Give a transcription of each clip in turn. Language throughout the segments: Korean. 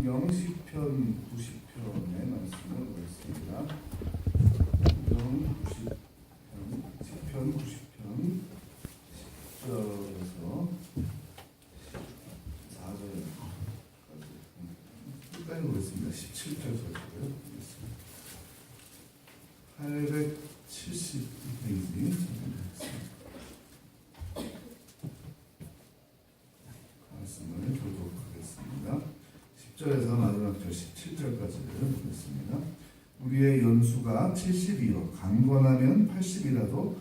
시편 90편의 말씀을 보겠습니다. 시편 90편 10절에서 4절까지 끝까지 보겠습니다. 17절까지고요. 872페이지 말씀을 교독하겠습니다. 10절에서 마지막 절 17절까지를 보겠습니다. 우리의 연수가 70이요 강건하면 80이라도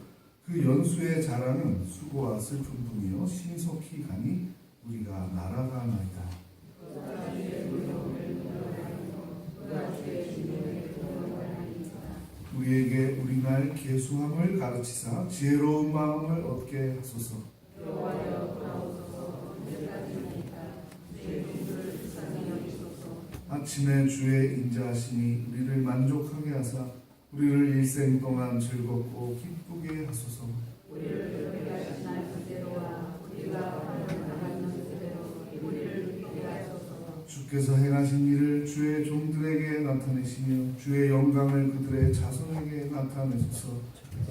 그 연수의 자랑은 수고와 슬픔뿐이요 신속히 가니 우리가 날아가나이다. 우리에게 우리날 계수함을 가르치사 지혜로운 마음을 얻게 하소서. 아침에 주의 인자하시니 우리를 만족하게 하사 우리를 일생 동안 즐겁고 기쁘게 하소서. 우리를 기쁘게 하신 날 그대로와 우리가 나가는 그대로 우리를 기쁘게 하소서. 주께서 행하신 일을 주의 종들에게 나타내시며 주의 영광을 그들의 자손에게 나타내소서.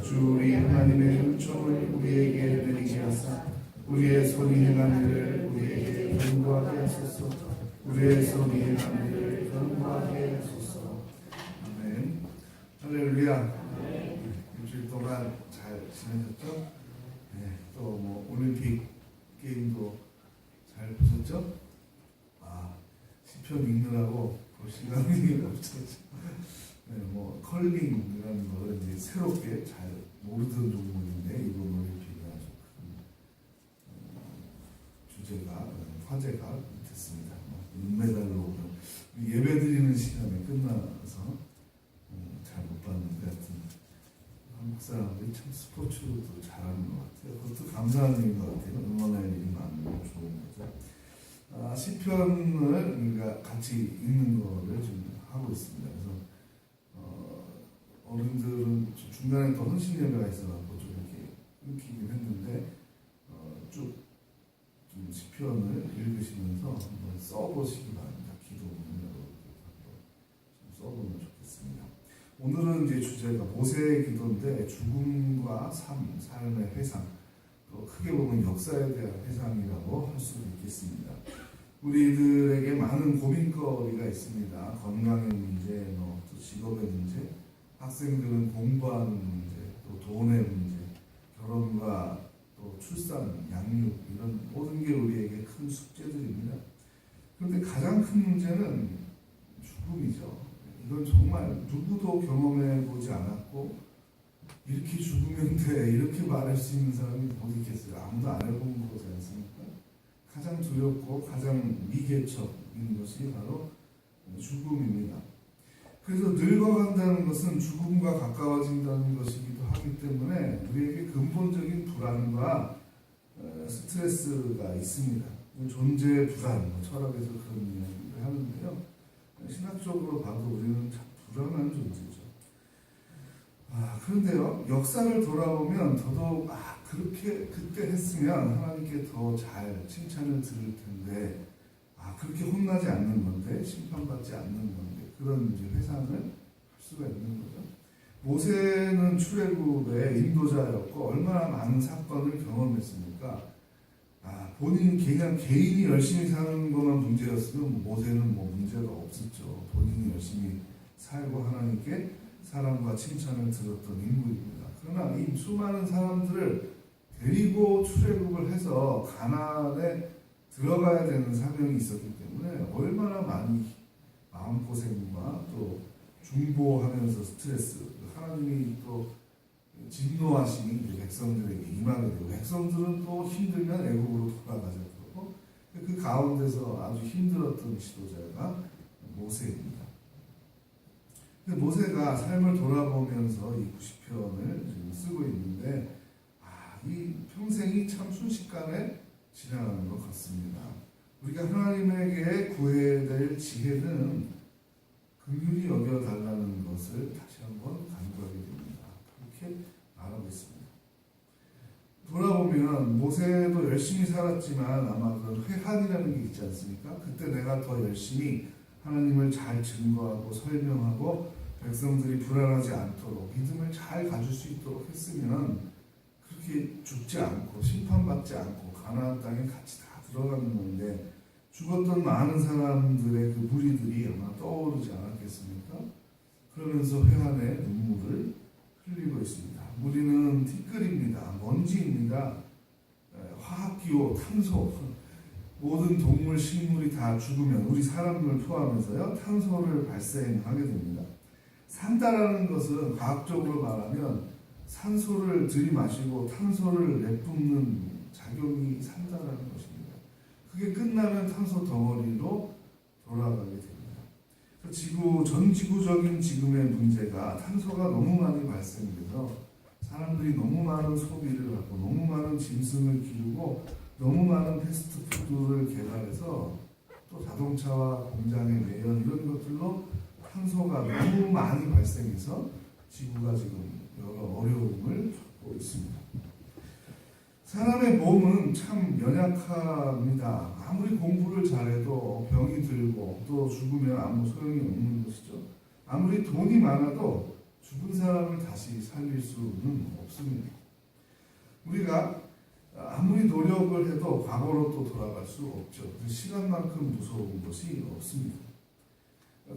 주 우리 하나님의 은총을 우리에게 내리게 하사 우리의 손이 행한 일을 우리에게 경고하게 하소서. 우리의 손이 행한 일을 경고하게 하소서. 아멘. 할렐루야. 일주일 동안 잘 지내셨죠? 네, 또 올림픽 게임도 잘 보셨죠? 시편 읽느라고 볼 시간이 없었죠. 네, 컬링이라는 거를 이제 새롭게 잘 모르던 종목인데 이번 올림픽이 아주 큰 주제가 화제가 됐습니다. 은메달로 예배드리는 시간에 끝나서 잘 못 봤는데 하여튼 한국 사람들이 참 스포츠도 잘하는 것 같아요. 그것도 감사한 일인 것 같아요. 응원할 일이 많으면 좋은 거죠. 시편을 우리가 같이 읽는 거를 좀 하고 있습니다. 그래서 어른들은 중간에 또 헌신 예배가 있어가지고 좀 이렇게 끊기긴 했는데 쭉 좀 시편을 읽으시면서 한번 써보시기 바랍니다. 기도문으로 좀 써보면 좋겠습니다. 오늘은 이제 주제가 모세의 기도인데 죽음과 삶의 회상, 또 크게 보면 역사에 대한 회상이라고 할 수도 있겠습니다. 우리들에게 많은 고민거리가 있습니다. 건강의 문제, 또 직업의 문제, 학생들은 공부하는 문제, 또 돈의 문제, 결혼과 또 출산, 양육 이런 모든 게 우리에게 큰 숙제들입니다. 그런데 가장 큰 문제는 죽음이죠. 이건 정말 누구도 경험해 보지 않았고 이렇게 죽으면 돼 이렇게 말할 수 있는 사람이 어디 있겠어요. 아무도 안 해본 거지 않습니까? 가장 두렵고 가장 미개척인 것이 바로 죽음입니다. 그래서 늙어간다는 것은 죽음과 가까워진다는 것이기도 하기 때문에 우리에게 근본적인 불안과 스트레스가 있습니다. 존재의 불안, 철학에서 그런 이야기를 하는데요. 신학적으로 봐도 우리는 참 불안한 존재죠. 그런데요, 역사를 돌아보면 더더욱 그렇게 그때 했으면 하나님께 더 잘 칭찬을 들을 텐데 그렇게 혼나지 않는 건데 심판받지 않는 건데 그런 이제 회상을 할 수가 있는 거죠. 모세는 출애굽의 인도자였고 얼마나 많은 사건을 경험했습니까? 본인 그냥 개인이 열심히 사는 것만 문제였으면 모세는 문제가 없었죠. 본인이 열심히 살고 하나님께 사랑과 칭찬을 들었던 인물입니다. 그러나 이 수많은 사람들을 데리고 출애굽을 해서 가나안에 들어가야 되는 사명이 있었기 때문에 얼마나 많이 마음고생과 또 중보하면서 스트레스, 하나님이 또 진노하시니 백성들에게 임하게 되고 백성들은 또 힘들면 애국으로 돌아가셨고 그 가운데서 아주 힘들었던 지도자가 모세입니다. 모세가 삶을 돌아보면서 이 90편을 지금 쓰고 있는데 이 평생이 참 순식간에 지나가는 것 같습니다. 우리가 하나님에게 구해야 될 지혜는 긍휼히 여겨달라는 것을 다시 한번 간구하게 됩니다. 그렇게 말하고 있습니다. 돌아보면 모세도 열심히 살았지만 아마 그런 회한이라는 게 있지 않습니까? 그때 내가 더 열심히 하나님을 잘 증거하고 설명하고 백성들이 불안하지 않도록 믿음을 잘 가질 수 있도록 했으면 그렇게 죽지 않고 심판받지 않고 가나안 땅에 같이 다 들어가는 건데 죽었던 많은 사람들의 그 무리들이 아마 떠오르지 않았겠습니까? 그러면서 회한의 눈물을 흘리고 있습니다. 무리는 티끌입니다. 먼지입니다. 화학기호, 탄소, 모든 동물, 식물이 다 죽으면 우리 사람을 포함해서요 탄소를 발생하게 됩니다. 산다라는 것은 과학적으로 말하면 산소를 들이마시고 탄소를 내뿜는 작용이 산다라는 것입니다. 그게 끝나면 탄소 덩어리로 돌아가게 됩니다. 전 지구적인 지금의 문제가 탄소가 너무 많이 발생돼서 사람들이 너무 많은 소비를 하고 너무 많은 짐승을 기르고 너무 많은 패스트푸드를 개발해서 또 자동차와 공장의 매연 이런 것들로 탄소가 너무 많이 발생해서 지구가 지금 여러 어려움을 겪고 있습니다. 사람의 몸은 참 연약합니다. 아무리 공부를 잘해도 병이 들고 또 죽으면 아무 소용이 없는 것이죠. 아무리 돈이 많아도 죽은 사람을 다시 살릴 수는 없습니다. 우리가 아무리 노력을 해도 과거로 또 돌아갈 수 없죠. 시간만큼 무서운 것이 없습니다.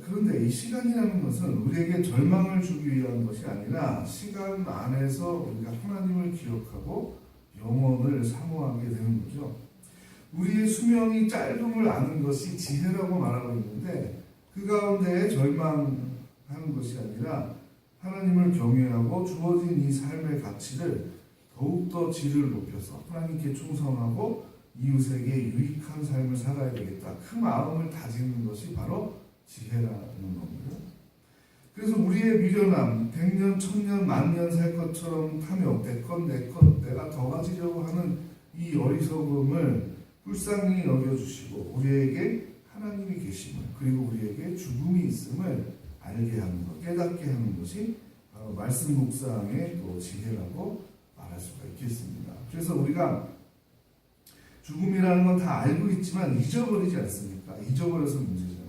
그런데 이 시간이라는 것은 우리에게 절망을 주기 위한 것이 아니라 시간 안에서 우리가 하나님을 기억하고 영원을 사모하게 되는 거죠. 우리의 수명이 짧음을 아는 것이 지혜라고 말하고 있는데 그 가운데 절망하는 것이 아니라 하나님을 경외하고 주어진 이 삶의 가치를 더욱더 질을 높여서 하나님께 충성하고 이웃에게 유익한 삶을 살아야 되겠다. 그 마음을 다지는 것이 바로 지혜라는 겁니다. 그래서 우리의 미련함, 100년, 1000년, 10,000년 살 것처럼 탐욕, 내 것, 내가 더 가지려고 하는 이 어리석음을 불쌍히 여겨주시고 우리에게 하나님이 계심을 그리고 우리에게 죽음이 있음을 알게 하는 것, 깨닫게 하는 것이 바로 말씀 묵상의 또 지혜라고 말할 수가 있겠습니다. 그래서 우리가 죽음이라는 건 다 알고 있지만 잊어버리지 않습니까? 잊어버려서 문제잖아요.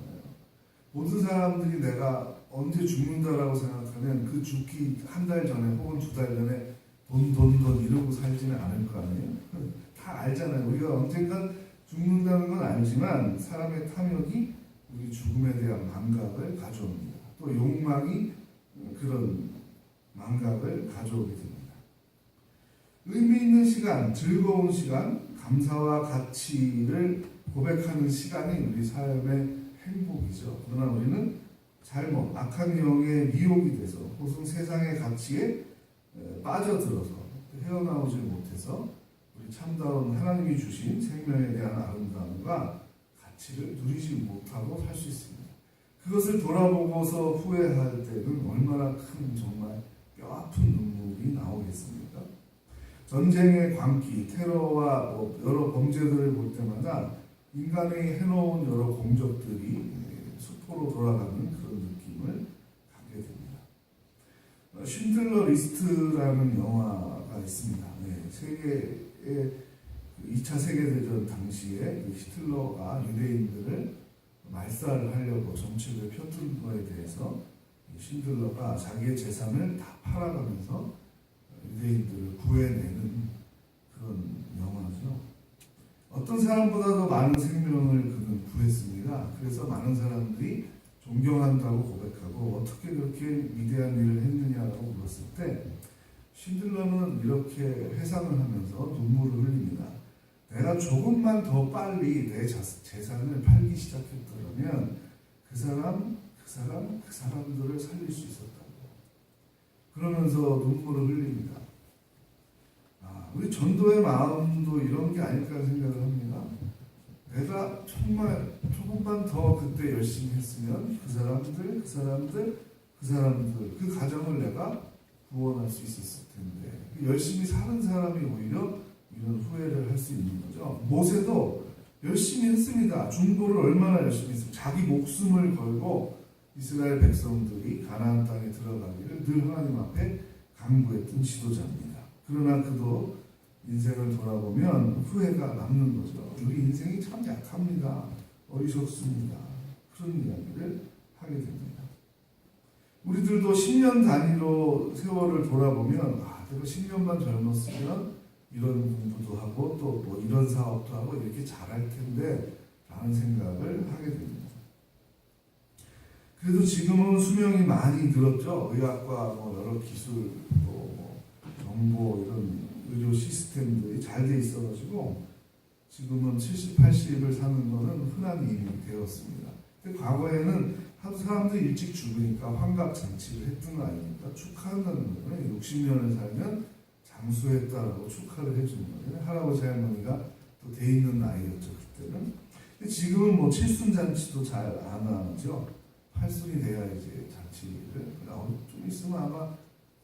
모든 사람들이 내가 언제 죽는다라고 생각하면 그 죽기 한 달 전에 혹은 2달 전에 돈 이러고 살지는 않을 거 아니에요? 다 알잖아요. 우리가 언젠간 죽는다는 건 알지만 사람의 탐욕이 우리 죽음에 대한 망각을 가져옵니다. 또 욕망이 그런 망각을 가져오게 됩니다. 의미 있는 시간, 즐거운 시간, 감사와 가치를 고백하는 시간이 우리 삶의 행복이죠. 그러나 우리는 잘못, 악한 영의 미혹이 돼서 혹은 세상의 가치에 빠져들어서 헤어나오지 못해서 우리 참다운 하나님이 주신 생명에 대한 아름다움과 가치를 누리지 못하고 살 수 있습니다. 그것을 돌아보고서 후회할 때는 얼마나 큰 정말 뼈아픈 눈물이 나오겠습니까? 전쟁의 광기, 테러와 여러 범죄들을 볼 때마다 인간이 해놓은 여러 공적들이 수포로 돌아가는 그런 느낌을 갖게 됩니다. 쉰들러 리스트라는 영화가 있습니다. 세계의 2차 세계대전 당시에 히틀러가 유대인들을 말살을 하려고 정책을 펴둔 것에 대해서 쉰들러가 자기의 재산을 다 팔아가면서 유대인들을 구해내는 그런 영화죠. 어떤 사람보다도 많은 생명을 그는 구했습니다. 그래서 많은 사람들이 존경한다고 고백하고 어떻게 그렇게 위대한 일을 했느냐라고 물었을 때 쉰들러는 이렇게 회상을 하면서 눈물을 흘립니다. 내가 조금만 더 빨리 내 재산을 팔기 시작했더라면 그 사람들을 살릴 수 있었다고. 그러면서 눈물을 흘립니다. 우리 전도의 마음도 이런 게 아닐까 생각을 합니다. 내가 정말 조금만 더 그때 열심히 했으면 그 가정을 내가 구원할 수 있었을 텐데 열심히 사는 사람이 오히려 이런 후회를 할 수 있는 거죠. 모세도 열심히 했습니다. 중보를 얼마나 열심히 했습니까? 자기 목숨을 걸고 이스라엘 백성들이 가나안 땅에 들어가기를 늘 하나님 앞에 간구했던 지도자입니다. 그러나 그도 인생을 돌아보면 후회가 남는 거죠. 우리 인생이 참 약합니다. 어리석습니다. 그런 이야기를 하게 됩니다. 우리들도 10년 단위로 세월을 돌아보면 내가 10년만 젊었으면 이런 공부도 하고 또 뭐 이런 사업도 하고 이렇게 잘할 텐데 라는 생각을 하게 됩니다. 그래도 지금은 수명이 많이 늘었죠. 의학과 뭐 여러 기술 또 뭐 정보 이런 의료 시스템들이 잘 돼 있어가지고 지금은 70, 80을 사는 거는 흔한 일이 되었습니다. 근데 과거에는 하도 사람들이 일찍 죽으니까 환갑 잔치를 했던 거 아닙니까? 축하한다는 거예요. 60년을 살면 장수했다라고 축하를 해주는 거예요. 할아버지 할머니가 또 돼 있는 나이였죠 그때는. 근데 지금은 뭐 칠순잔치도 잘 안 하죠. 8순이 돼야 이제 잔치를 좀 있으면 아마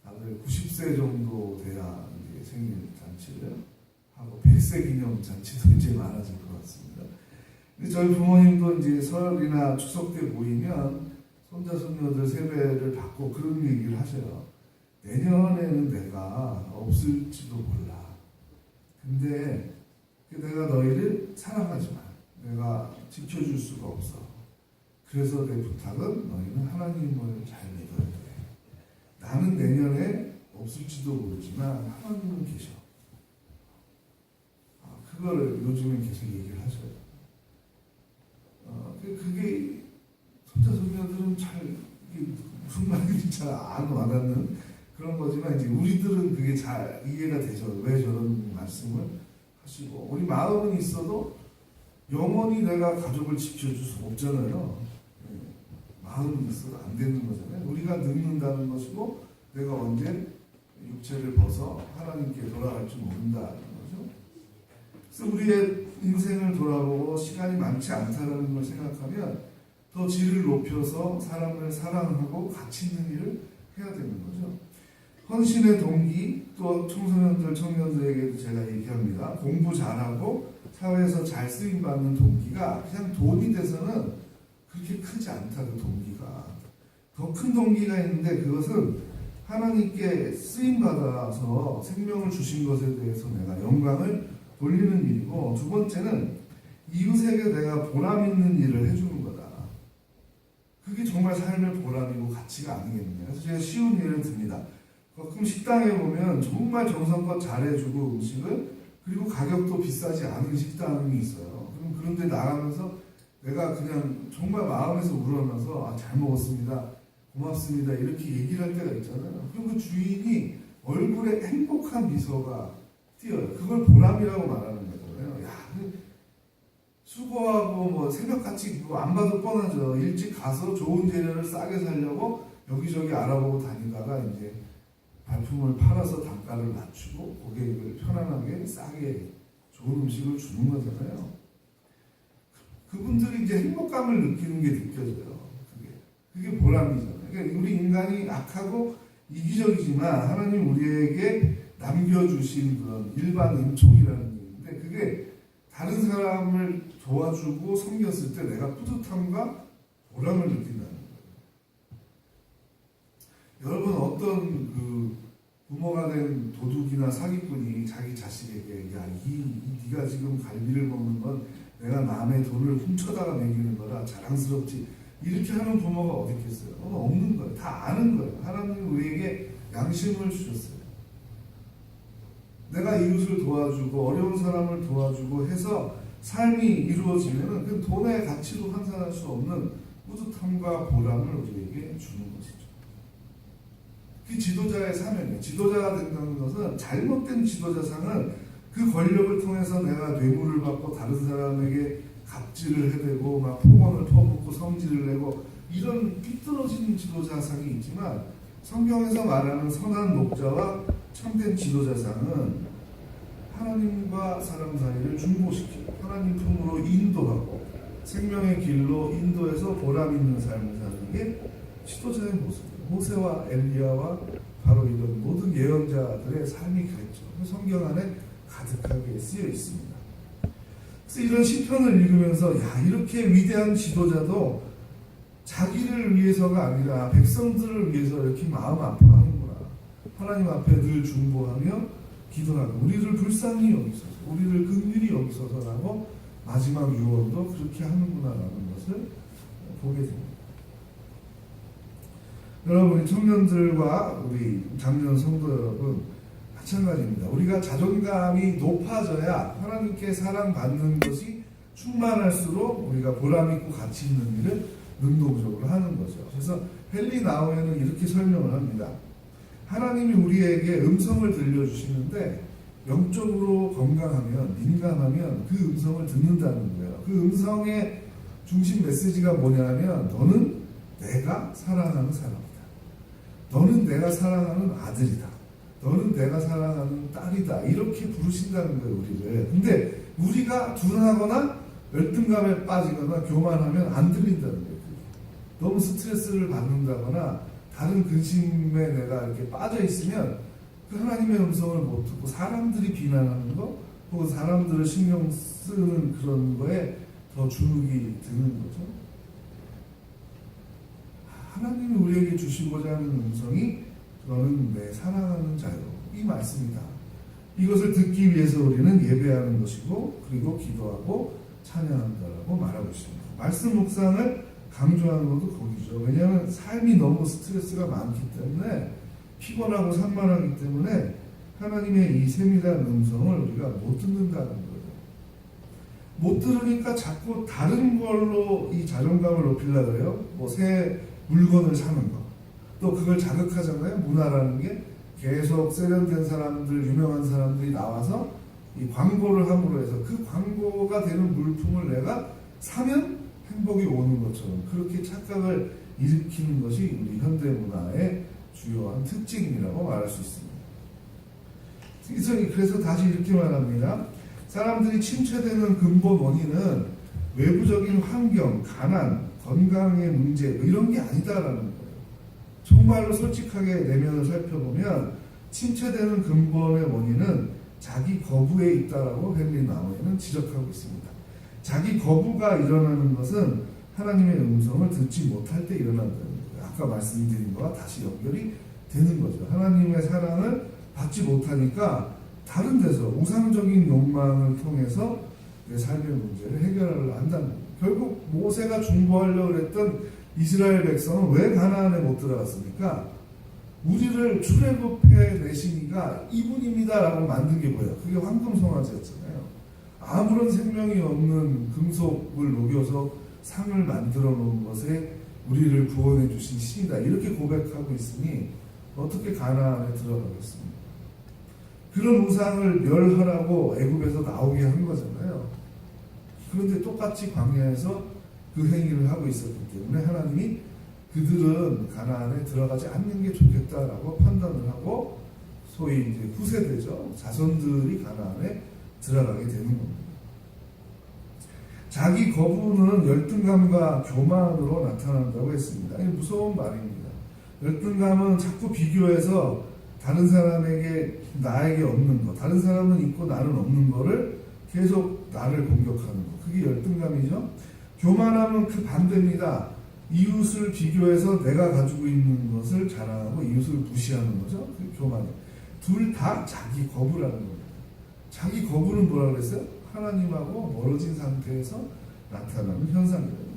다들 90세 정도 돼야 이제 생일 잔치를 하고 100세 기념 잔치도 이제 많아질 것 같습니다. 근데 저희 부모님도 이제 설이나 추석 때 모이면 손자 손녀들 세배를 받고 그런 얘기를 하셔요. 내년에는 내가 없을지도 몰라. 근데 내가 너희를 사랑하지만 내가 지켜줄 수가 없어. 그래서 내 부탁은 너희는 하나님을 잘 믿어야 돼. 나는 내년에 없을지도 모르지만 하나님은 계셔. 그거를 요즘에 계속 얘기를 하셔요. 그게 손자 손녀들은 잘 무슨 말인지 잘 안 와닿는 그런 거지만 이제 우리들은 그게 잘 이해가 되죠. 왜 저런 말씀을 하시고 우리 마음은 있어도 영원히 내가 가족을 지켜줄 수 없잖아요. 마음은 있어도 안 되는 거잖아요. 우리가 늙는다는 것이고 내가 언제 육체를 벗어 하나님께 돌아갈 줄 모른다는 거죠. 그래서 우리의 인생을 돌아보고 시간이 많지 않다는 걸 생각하면 더 질을 높여서 사람을 사랑하고 가치 있는 일을 해야 되는 거죠. 헌신의 동기, 또 청소년들, 청년들에게도 제가 얘기합니다. 공부 잘하고 사회에서 잘 쓰임받는 동기가 그냥 돈이 돼서는 그렇게 크지 않다. 그 동기가 더 큰 동기가 있는데 그것은 하나님께 쓰임받아서 생명을 주신 것에 대해서 내가 영광을 돌리는 일이고, 두 번째는 이웃에게 내가 보람 있는 일을 해주는 거다. 그게 정말 삶의 보람이고 가치가 아니겠느냐. 그래서 제가 쉬운 예를 듭니다. 가끔 식당에 보면 정말 정성껏 잘해주고 음식을, 그리고 가격도 비싸지 않은 식당이 있어요. 그럼 그런데 나가면서 내가 그냥 정말 마음에서 우러나서 잘 먹었습니다, 고맙습니다 이렇게 얘기를 할 때가 있잖아요. 그럼 그 주인이 얼굴에 행복한 미소가 띄어요. 그걸 보람이라고 말하는 거잖아요. 야, 수고하고 뭐 새벽같이 뭐 안 봐도 뻔하죠. 일찍 가서 좋은 재료를 싸게 사려고 여기저기 알아보고 다니다가 이제 발품을 팔아서 단가를 낮추고 고객을 편안하게 싸게 좋은 음식을 주는 거잖아요. 그분들이 이제 행복감을 느끼는 게 느껴져요. 그게 보람이잖아요. 그러니까 우리 인간이 악하고 이기적이지만 하나님 우리에게 남겨주신 그런 일반 은총이라는 게 있는데, 그게 다른 사람을 도와주고 섬겼을 때 내가 뿌듯함과 보람을 느낀다는 거예요. 여러분, 어떤 그 부모가 된 도둑이나 사기꾼이 자기 자식에게 야, 네가 지금 갈비를 먹는 건 내가 남의 돈을 훔쳐다가 먹이는 거라 자랑스럽지, 이렇게 하는 부모가 어디 있겠어요? 없는 거예요. 다 아는 거예요. 하나님이 우리에게 양심을 주셨어요. 내가 이웃을 도와주고 어려운 사람을 도와주고 해서 삶이 이루어지면 그 돈의 가치로 환산할 수 없는 뿌듯함과 보람을 우리에게 주는 것이죠. 그 지도자의 사명이에요. 지도자가 된다는 것은, 잘못된 지도자상은 그 권력을 통해서 내가 뇌물을 받고 다른 사람에게 갑질을 해대고 막 폭언을 퍼붓고 성질을 내고 이런 삐뚤어진 지도자상이 있지만, 성경에서 말하는 선한 목자와 참된 지도자상은 하나님과 사람 사이를 중보시키고 하나님 품으로 인도하고 생명의 길로 인도해서 보람 있는 삶을 사는 게 지도자의 모습이에요. 모세와 엘리야와 바로 이런 모든 예언자들의 삶이 그랬죠. 성경 안에 가득하게 쓰여 있습니다. 그래서 이런 시편을 읽으면서 야, 이렇게 위대한 지도자도 자기를 위해서가 아니라 백성들을 위해서 이렇게 마음 아파하는구나. 하나님 앞에 늘 중보하며 기도하고 우리를 불쌍히 여기소서, 우리를 긍휼히 여기소서라고 마지막 유언도 그렇게 하는구나라는 것을 보게 됩니다. 여러분, 우리 청년들과 우리 장년 성도 여러분 마찬가지입니다. 우리가 자존감이 높아져야 하나님께 사랑받는 것이 충만할수록 우리가 보람있고 가치 있는 일을 능동적으로 하는 거죠. 그래서 헨리 나우에는 이렇게 설명을 합니다. 하나님이 우리에게 음성을 들려주시는데 영적으로 건강하면, 민감하면 그 음성을 듣는다는 거예요. 그 음성의 중심 메시지가 뭐냐면 너는 내가 사랑하는 사람이다. 너는 내가 사랑하는 아들이다. 너는 내가 사랑하는 딸이다. 이렇게 부르신다는 거예요, 우리를. 근데 우리가 둔하거나 열등감에 빠지거나 교만하면 안 들린다는 거예요. 너무 스트레스를 받는다거나 다른 근심에 내가 이렇게 빠져 있으면 그 하나님의 음성을 못 듣고 사람들이 비난하는 거 혹은 사람들을 신경 쓰는 그런 거에 더 주눅이 드는 거죠. 하나님이 우리에게 주시고자 하는 음성이 너는 내 사랑하는 자요, 이 말씀이다. 이것을 듣기 위해서 우리는 예배하는 것이고 그리고 기도하고 찬양한다라고 말하고 있습니다. 말씀 묵상을 강조하는 것도 거기죠. 왜냐하면 삶이 너무 스트레스가 많기 때문에 피곤하고 산만하기 때문에 하나님의 이 세밀한 음성을 우리가 못 듣는다는 거예요. 못 들으니까 자꾸 다른 걸로 이 자존감을 높이려고 해요. 뭐 새 물건을 사는 거. 또 그걸 자극하잖아요. 문화라는 게 계속 세련된 사람들, 유명한 사람들이 나와서 이 광고를 함으로 해서 그 광고가 되는 물품을 내가 사면 행복이 오는 것처럼 그렇게 착각을 일으키는 것이 우리 현대 문화의 주요한 특징이라고 말할 수 있습니다. 그래서 다시 이렇게 말합니다. 사람들이 침체되는 근본 원인은 외부적인 환경, 가난, 건강의 문제 이런 게 아니다라는 거예요. 정말로 솔직하게 내면을 살펴보면 침체되는 근본의 원인은 자기 거부에 있다라고 헨리 나우에는 지적하고 있습니다. 자기 거부가 일어나는 것은 하나님의 음성을 듣지 못할 때 일어난다는 거예요. 아까 말씀드린 거와 다시 연결이 되는 거죠. 하나님의 사랑을 받지 못하니까 다른 데서 우상적인 욕망을 통해서 내 삶의 문제를 해결하려 한다는 거예요. 결국 모세가 중보하려고 했던 이스라엘 백성은 왜 가나안에 못 들어갔습니까? 우리를 출애굽해 내시니가 이분입니다라고 만든 게 뭐예요? 그게 황금송아지였잖아요. 아무런 생명이 없는 금속을 녹여서 상을 만들어 놓은 것에 우리를 구원해 주신 신이다. 이렇게 고백하고 있으니 어떻게 가나안에 들어가겠습니까? 그런 우상을 멸하라고 애굽에서 나오게 한 거잖아요. 그런데 똑같이 광야에서 그 행위를 하고 있었기 때문에 하나님이 그들은 가나안에 들어가지 않는 게 좋겠다라고 판단을 하고 소위 이제 후세대죠. 자손들이 가나안에 들어가게 되는 겁니다. 자기 거부는 열등감과 교만으로 나타난다고 했습니다. 이게 무서운 말입니다. 열등감은 자꾸 비교해서 다른 사람에게 나에게 없는 것, 다른 사람은 있고 나는 없는 거를 계속 나를 공격하는 것. 그게 열등감이죠. 교만함은 그 반대입니다. 이웃을 비교해서 내가 가지고 있는 것을 자랑하고 이웃을 무시하는 거죠. 그게 교만이에요. 둘 다 자기 거부라는 겁니다. 자기 거부는 뭐라 그랬어요? 하나님하고 멀어진 상태에서 나타나는 현상이거든요.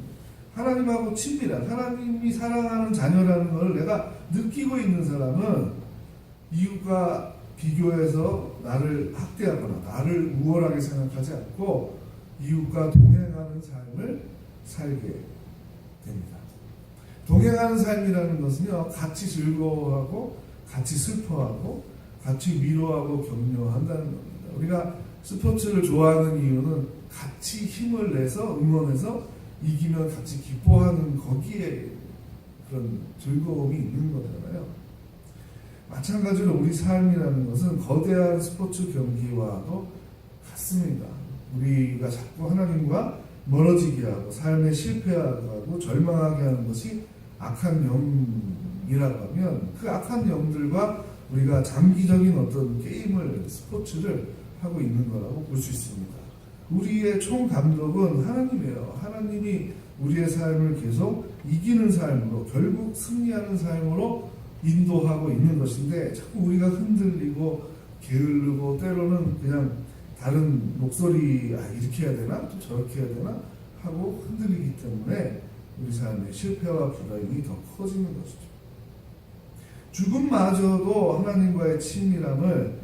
하나님하고 친밀한, 하나님이 사랑하는 자녀라는 걸 내가 느끼고 있는 사람은 이웃과 비교해서 나를 학대하거나 나를 우월하게 생각하지 않고 이웃과 동행하는 삶을 살게 됩니다. 동행하는 삶이라는 것은요, 같이 즐거워하고 같이 슬퍼하고 같이 위로하고 격려한다는 겁니다. 우리가 스포츠를 좋아하는 이유는 같이 힘을 내서 응원해서 이기면 같이 기뻐하는 거기에 그런 즐거움이 있는 거잖아요. 마찬가지로 우리 삶이라는 것은 거대한 스포츠 경기와도 같습니다. 우리가 자꾸 하나님과 멀어지게 하고 삶에 실패하게 하고 절망하게 하는 것이 악한 영이라고 하면 그 악한 영들과 우리가 장기적인 어떤 게임을, 스포츠를 하고 있는 거라고 볼 수 있습니다. 우리의 총감독은 하나님이에요. 하나님이 우리의 삶을 계속 이기는 삶으로, 결국 승리하는 삶으로 인도하고 있는 것인데 자꾸 우리가 흔들리고 게으르고 때로는 그냥 다른 목소리 이렇게 해야 되나 또 저렇게 해야 되나 하고 흔들리기 때문에 우리 삶의 실패와 불행이 더 커지는 것이죠. 죽음마저도 하나님과의 친밀함을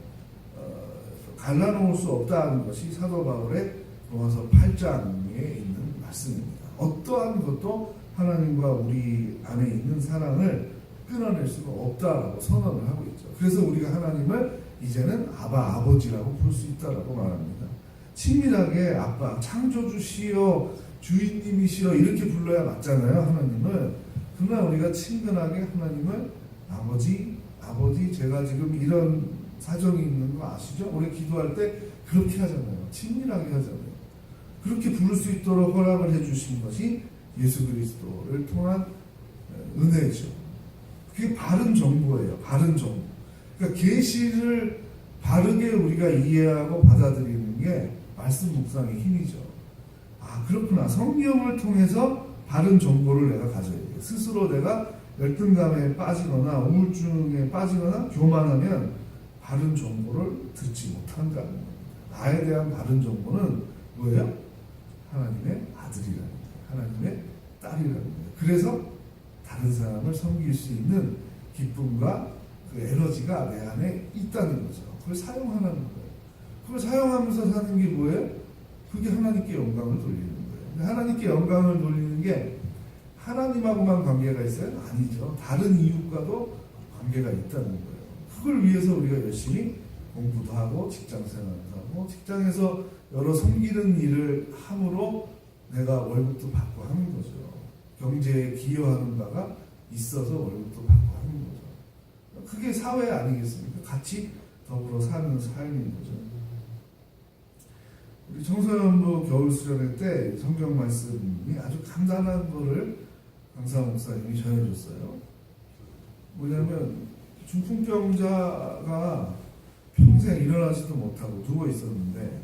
갈라놓을 수 없다는 것이 사도 바울의 로마서 8장에 있는 말씀입니다. 어떠한 것도 하나님과 우리 안에 있는 사랑을 끊어낼 수가 없다라고 선언을 하고 있죠. 그래서 우리가 하나님을 이제는 아버지라고 부를 수 있다라고 말합니다. 친밀하게 아빠, 창조주시여, 주인님이시여 이렇게 불러야 맞잖아요, 하나님을. 그러나 우리가 친근하게 하나님을 아버지, 제가 지금 이런 사정이 있는 거 아시죠? 우리 기도할 때 그렇게 하잖아요. 친밀하게 하잖아요. 그렇게 부를 수 있도록 허락을 해주신 것이 예수 그리스도를 통한 은혜죠. 그게 바른 정보예요. 바른 정보. 그러니까 계시를 바르게 우리가 이해하고 받아들이는 게 말씀 묵상의 힘이죠. 아, 그렇구나. 성경을 통해서 바른 정보를 내가 가져야 돼요. 스스로 내가 열등감에 빠지거나 우울증에 빠지거나 교만하면 바른 정보를 듣지 못한다는 겁니다. 나에 대한 바른 정보는 뭐예요? 하나님의 아들이라는 거예요. 하나님의 딸이라는 거예요. 그래서 다른 사람을 섬길 수 있는 기쁨과 그 에너지가 내 안에 있다는 거죠. 그걸 사용하는 거예요. 그걸 사용하면서 사는 게 뭐예요? 그게 하나님께 영광을 돌리는 거예요. 하나님께 영광을 돌리는 게 하나님하고만 관계가 있어요? 아니죠. 다른 이웃과도 관계가 있다는 거예요. 그걸 위해서 우리가 열심히 공부도 하고 직장생활도 하고 직장에서 여러 섬기는 일을 함으로 내가 월급도 받고 하는 거죠. 경제에 기여하는 바가 있어서 월급도 받고 하는 거죠. 그게 사회 아니겠습니까? 같이 더불어 사는 삶인 거죠. 우리 청소년부 겨울 수련회 때 성경 말씀이 아주 간단한 거를 강사 목사님이 전해줬어요. 뭐냐면 중풍병자가 평생 일어나지도 못하고 누워 있었는데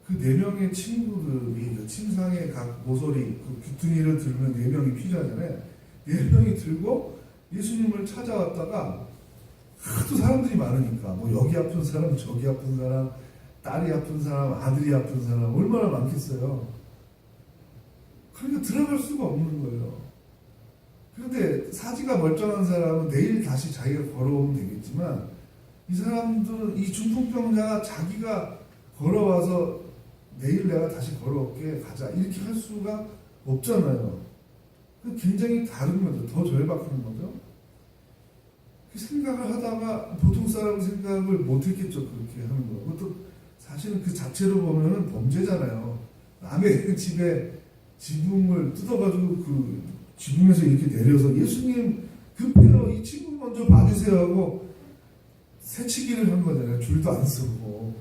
그 4명의 친구들이 그 침상에 각 모서리 그 귀퉁이를 들면 4명이 필요하잖아요. 4명이 들고 예수님을 찾아왔다가 하도 사람들이 많으니까 뭐 여기 아픈 사람 저기 아픈 사람 딸이 아픈 사람 아들이 아픈 사람 얼마나 많겠어요. 그러니까 들어갈 수가 없는 거예요. 그런데 사지가 멀쩡한 사람은 내일 다시 자기가 걸어오면 되겠지만 이 사람들은 이 중풍병자가 자기가 걸어와서 내일 내가 다시 걸어올게 가자 이렇게 할 수가 없잖아요. 굉장히 다른 거죠. 더 절박한 거죠. 그 생각을 하다가 보통 사람 생각을 못했겠죠. 그렇게 하는 거. 그것도 사실은 그 자체로 보면은 범죄잖아요. 남의 집에 지붕을 뜯어가지고 그 지붕에서 이렇게 내려서 예수님 급해요. 이 친구 먼저 봐주세요 하고 새치기를 한 거잖아요. 줄도 안 쓰고.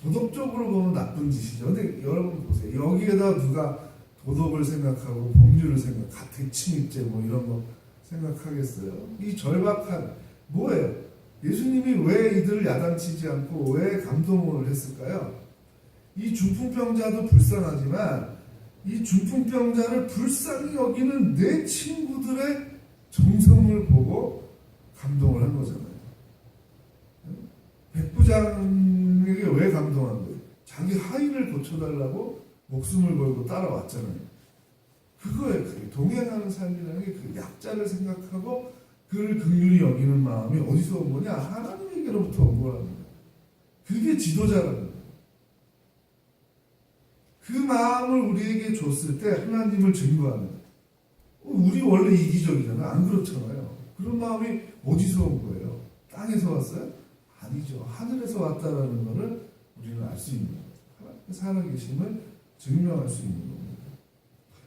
도덕적으로 보면 나쁜 짓이죠. 근데 여러분 보세요. 여기에다 누가 도덕을 생각하고 법률을 가택 침입죄 뭐 이런 거 생각하겠어요. 이 절박한 뭐예요? 예수님이 왜 이들을 야단치지 않고 왜 감동을 했을까요? 이 중풍병자도 불쌍하지만 이 중풍병자를 불쌍히 여기는 내 친구들의 정성을 보고 감동을 한 거잖아요. 백부장에게 왜 감동한 거예요? 자기 하인을 고쳐달라고 목숨을 걸고 따라왔잖아요. 그거에 그게 동행하는 삶이라는 게 그 약자를 생각하고 그를 긍휼히 여기는 마음이 어디서 온 거냐? 하나님에게로부터 온 거라는 거예요. 그게 지도자라는 거예요. 그 마음을 우리에게 줬을 때 하나님을 증거하는 거예요. 우리 원래 이기적이잖아요. 안 그렇잖아요. 그런 마음이 어디서 온 거예요? 땅에서 왔어요? 아니죠. 하늘에서 왔다라는 것을 우리는 알 수 있는 거예요. 하나님의 살아계심을 증명할 수 있는 겁니다.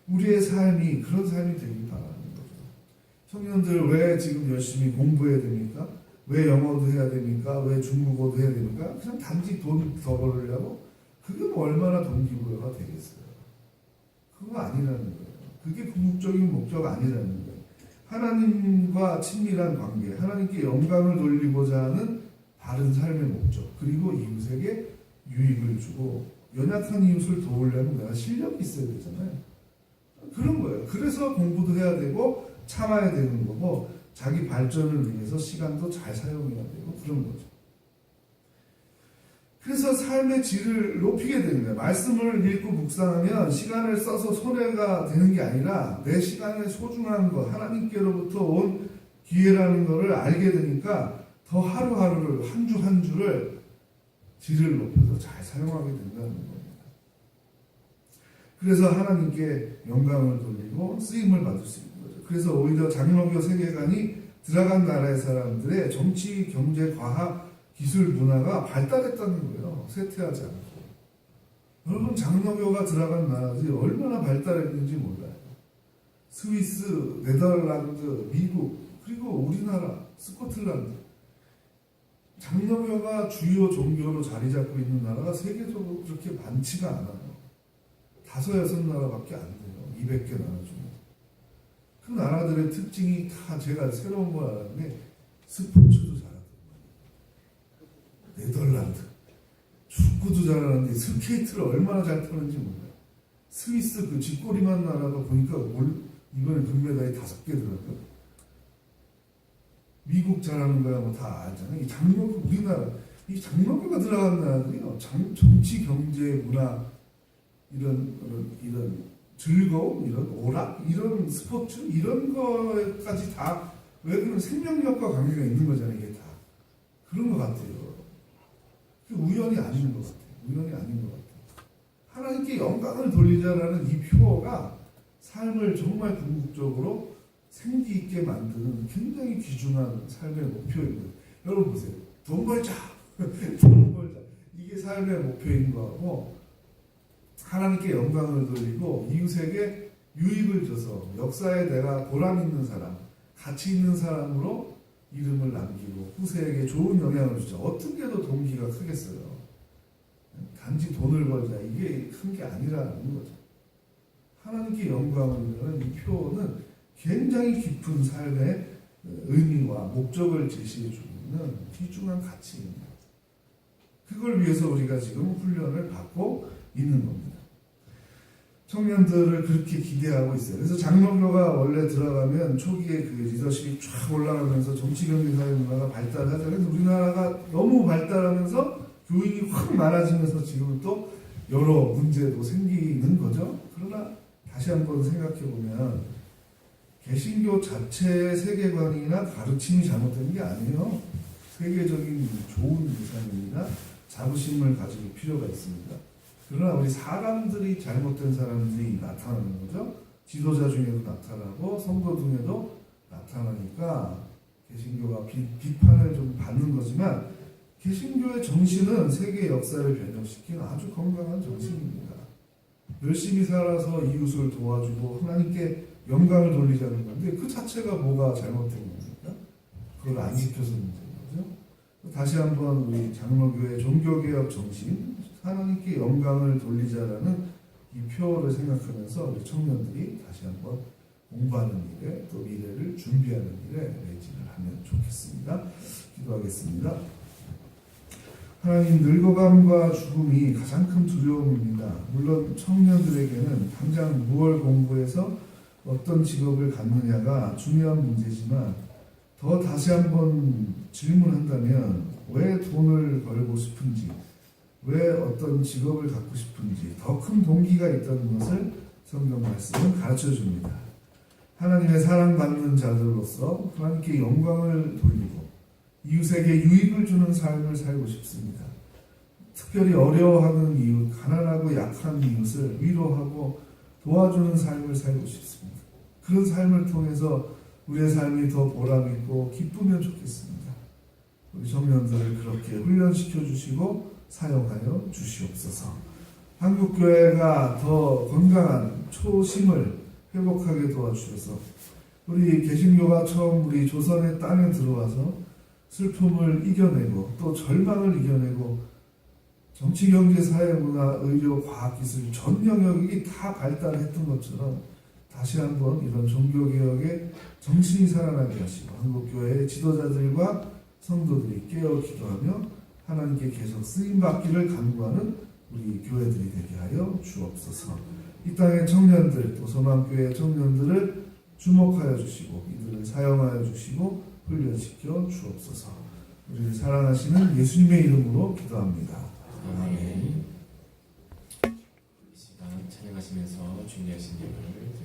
우리의 삶이 그런 삶이 되길 바라는 거죠. 청년들 왜 지금 열심히 공부해야 됩니까? 왜 영어도 해야 됩니까? 왜 중국어도 해야 됩니까? 그냥 단지 돈 더 벌으려고? 그게 뭐 얼마나 동기부여가 되겠어요? 그거 아니라는 거예요. 그게 궁극적인 목적 아니라는 거예요. 하나님과 친밀한 관계, 하나님께 영광을 돌리고자 하는 바른 삶의 목적, 그리고 이웃에게 유익을 주고 연약한 이웃을 도우려면 내가 실력이 있어야 되잖아요. 그런 거예요. 그래서 공부도 해야 되고 참아야 되는 거고 자기 발전을 위해서 시간도 잘 사용해야 되고 그런 거죠. 그래서 삶의 질을 높이게 됩니다. 말씀을 읽고 묵상하면 시간을 써서 손해가 되는 게 아니라 내 시간의 소중한 것, 하나님께로부터 온 기회라는 것을 알게 되니까 더 하루하루를, 한 주 한 주를 질을 높여서 잘 사용하게 된다는 겁니다. 그래서 하나님께 영광을 돌리고 쓰임을 받을 수 있는 거죠. 그래서 오히려 장로교 세계관이 들어간 나라의 사람들의 정치, 경제, 과학, 기술, 문화가 발달했다는 거예요. 쇠퇴하지 않고. 여러분, 장로교가 들어간 나라들이 얼마나 발달했는지 몰라요. 스위스, 네덜란드, 미국, 그리고 우리나라, 스코틀랜드. 장로교가 주요 종교로 자리 잡고 있는 나라가 세계적으로 그렇게 많지가 않아요. 5, 6나라밖에 안 돼요. 200개 나라 중에. 그 나라들의 특징이 다 제가 새로운 걸 알았는데, 스포츠도 잘하더라고요. 네덜란드. 축구도 잘하는데 스케이트를 얼마나 잘 타는지 몰라요. 스위스 그 쥐꼬리만 나라가 보니까 이번에 금메달이 5개 들었고요. 미국 잘하는 거야 뭐 다 알잖아요. 이 장로교, 우리나라 이 장로교가 들어간 나라들이요. 정치, 경제, 문화 이런 즐거움, 이런 오락, 이런 스포츠 이런 거까지 다 왜 그런 생명력과 관계가 있는 거잖아요. 이게 다 그런 것 같아요. 우연이 아닌 것 같아요. 우연이 아닌 것 같아요. 하나님께 영광을 돌리자라는 이 표어가 삶을 정말 궁극적으로 생기 있게 만드는 굉장히 귀중한 삶의 목표입니다. 여러분 보세요. 돈 벌자. 돈 벌자. 이게 삶의 목표인 거고 하나님께 영광을 돌리고 이웃에게 유익을 줘서 역사에 내가 보람 있는 사람, 가치 있는 사람으로 이름을 남기고 후세에게 좋은 영향을 주자. 어떤 게 더 동기가 크겠어요. 단지 돈을 벌자. 이게 큰 게 아니라는 거죠. 하나님께 영광을 주는 이 표현은 굉장히 깊은 삶의 의미와 목적을 제시해 주는 귀중한 가치입니다. 그걸 위해서 우리가 지금 훈련을 받고 있는 겁니다. 청년들을 그렇게 기대하고 있어요. 그래서 장로교가 원래 들어가면 초기에 그 리더십이 쫙 올라가면서 정치, 경제, 사회 문화가 발달하잖아요. 그래서 우리나라가 너무 발달하면서 교인이 확 많아지면서 지금 또 여러 문제도 생기는 거죠. 그러나 다시 한번 생각해 보면 개신교 자체의 세계관이나 가르침이 잘못된 게 아니에요. 세계적인 좋은 유산입니다. 자부심을 가질 필요가 있습니다. 그러나 우리 사람들이 잘못된 사람들이 나타나는 거죠. 지도자 중에도 나타나고 성도 중에도 나타나니까 개신교가 비판을 좀 받는 거지만 개신교의 정신은 세계 역사를 변형시키는 아주 건강한 정신입니다. 열심히 살아서 이웃을 도와주고 하나님께 영광을 돌리자는 건데 그 자체가 뭐가 잘못된 겁니까? 그걸 안 지켜서 문제인 거죠. 다시 한번 우리 장로교의 종교개혁 정신, 하나님께 영광을 돌리자라는 이 표어를 생각하면서 우리 청년들이 다시 한번 공부하는 일에 또 미래를 준비하는 일에 매진을 하면 좋겠습니다. 기도하겠습니다. 하나님, 늙어감과 죽음이 가장 큰 두려움입니다. 물론 청년들에게는 당장 무엇을 공부해서 어떤 직업을 갖느냐가 중요한 문제지만 더 다시 한번 질문한다면 왜 돈을 벌고 싶은지, 왜 어떤 직업을 갖고 싶은지 더 큰 동기가 있다는 것을 성경 말씀은 가르쳐 줍니다. 하나님의 사랑받는 자들로서 하나님께 영광을 돌리고 이웃에게 유익을 주는 삶을 살고 싶습니다. 특별히 어려워하는 이웃, 가난하고 약한 이웃을 위로하고 도와주는 삶을 살고 싶습니다. 그런 삶을 통해서 우리의 삶이 더 보람있고 기쁘면 좋겠습니다. 우리 청년들을 그렇게 훈련시켜 주시고 사용하여 주시옵소서. 한국교회가 더 건강한 초심을 회복하게 도와주셔서 우리 개신교가 처음 우리 조선의 땅에 들어와서 슬픔을 이겨내고 또 절망을 이겨내고 정치, 경제, 사회, 문화, 의료, 과학, 기술 전 영역이 다 발달했던 것처럼 다시 한번 이런 종교개혁의 정신이 살아나게 하시고 한국교회의 지도자들과 성도들이 깨어 기도하며 하나님께 계속 쓰임받기를 간구하는 우리 교회들이 되게 하여 주옵소서. 이 땅의 청년들, 또 소망교회 청년들을 주목하여 주시고 이들을 사용하여 주시고 훈련시켜 주옵소서. 우리를 사랑하시는 예수님의 이름으로 기도합니다. 아멘. 이 시간 찬양하시면서 주님의 하신 일을